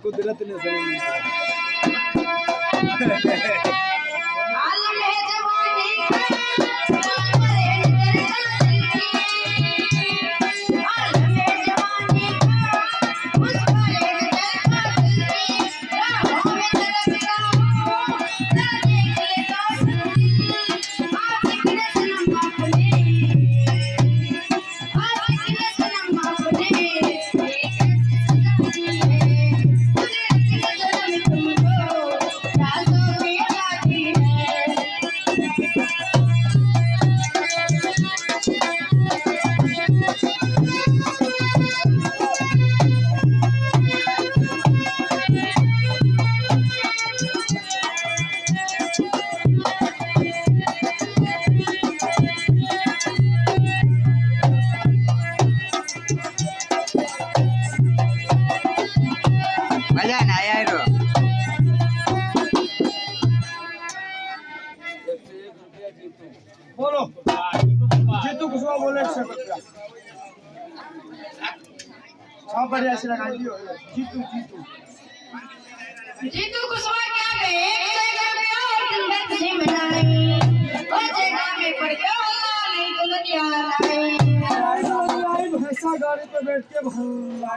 कुदरत ने मजा ना आया रो बोलो जीतू कुछ बोले सब बढ़िया से लगा लियो जीतू जीतू जीतू कुशवा क्या है 1 रुपया और जिंदगी से मनाई और जगह में पड़ गया नहीं तो लगिया भैंसा गाड़ी पे बैठ के भल्ला